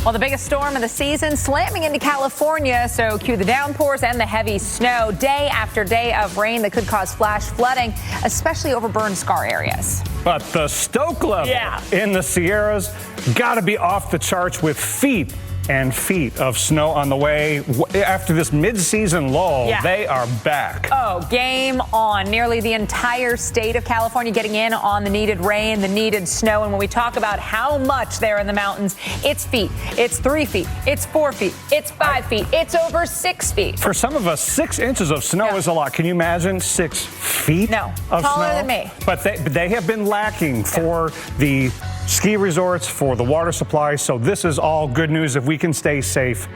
Well, the biggest storm of the season slamming into California, so cue the downpours and the heavy snow. Day after day of rain that could cause flash flooding, especially over burn scar areas. But the stoke level in the Sierras got to be off the charts with feet and feet of snow on the way. After this mid-season lull, they are back. Oh, game on. Nearly the entire state of California getting in on the needed rain, the needed snow. And when we talk about how much there in the mountains, it's feet, it's 3 feet, it's 4 feet, it's 5 feet, it's over 6 feet. For some of us, 6 inches of snow is a lot. Can you imagine 6 feet of snow? Taller than me. But they have been lacking for the ski resorts, for the water supply. So this is all good news if we can stay safe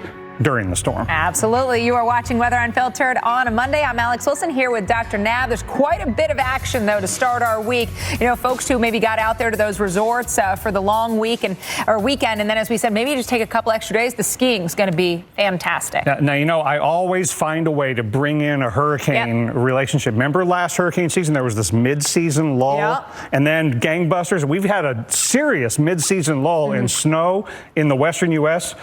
during the storm. Absolutely. You are watching Weather Unfiltered on a Monday. I'm Alex Wilson here with Dr. Nab. There's quite a bit of action, though, to start our week. You know, folks who maybe got out there to those resorts for the long week or weekend. And then, as we said, maybe just take a couple extra days. The skiing is going to be fantastic. Now, you know, I always find a way to bring in a hurricane relationship. Remember last hurricane season, there was this mid-season lull and then gangbusters. We've had a serious mid-season lull in snow in the western U.S.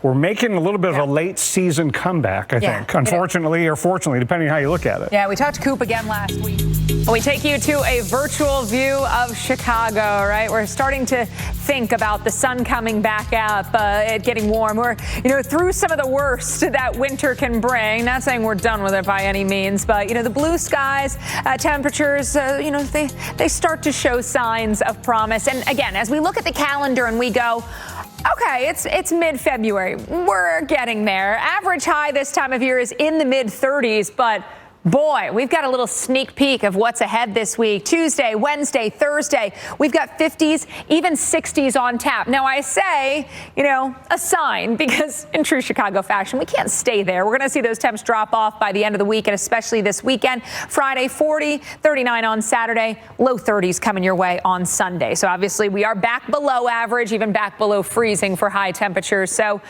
We're making a little bit of a late season comeback, I think, unfortunately or fortunately, depending on how you look at it. Yeah, we talked to Coop again last week. We take you to a virtual view of Chicago, right? We're starting to think about the sun coming back up, it getting warm. We're, through some of the worst that winter can bring. Not saying we're done with it by any means, but, the blue skies, temperatures, they start to show signs of promise. And again, as we look at the calendar and we go, okay, it's mid-February. We're getting there. Average high this time of year is in the mid-30s, but boy, we've got a little sneak peek of what's ahead this week. Tuesday, Wednesday, Thursday, we've got 50s, even 60s on tap. Now, I say, a sign, because in true Chicago fashion, we can't stay there. We're going to see those temps drop off by the end of the week, and especially this weekend. Friday, 40, 39 on Saturday, low 30s coming your way on Sunday. So obviously, we are back below average, even back below freezing for high temperatures. So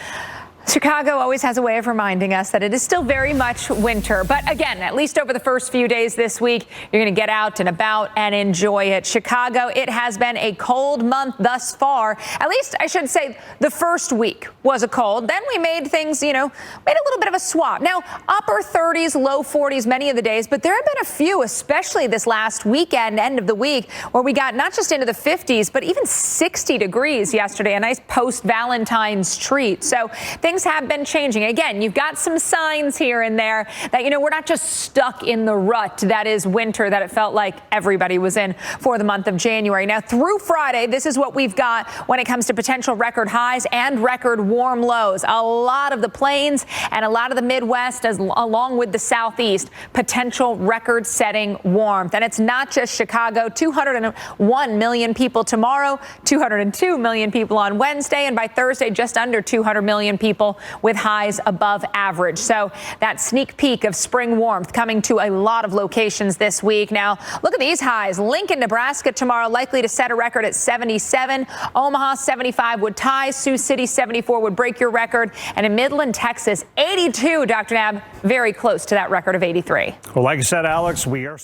Chicago always has a way of reminding us that it is still very much winter. But again, at least over the first few days this week, you're going to get out and about and enjoy it. Chicago, it has been a cold month thus far. At least I should say the first week was a cold. Then we made things, made a little bit of a swap. Now, upper 30s, low 40s many of the days, but there have been a few, especially this last weekend, end of the week, where we got not just into the 50s, but even 60 degrees yesterday, a nice post-Valentine's treat. So things have been changing. Again, you've got some signs here and there that, we're not just stuck in the rut that is winter that it felt like everybody was in for the month of January. Now, through Friday, this is what we've got when it comes to potential record highs and record warm lows. A lot of the plains and a lot of the Midwest, along with the Southeast, potential record-setting warmth. And it's not just Chicago. 201 million people tomorrow, 202 million people on Wednesday, and by Thursday, just under 200 million people with highs above average. So that sneak peek of spring warmth coming to a lot of locations this week. Now, look at these highs. Lincoln, Nebraska tomorrow likely to set a record at 77. Omaha, 75 would tie. Sioux City, 74 would break your record. And in Midland, Texas, 82, Dr. Nab, very close to that record of 83. Well, like I said, Alex, we are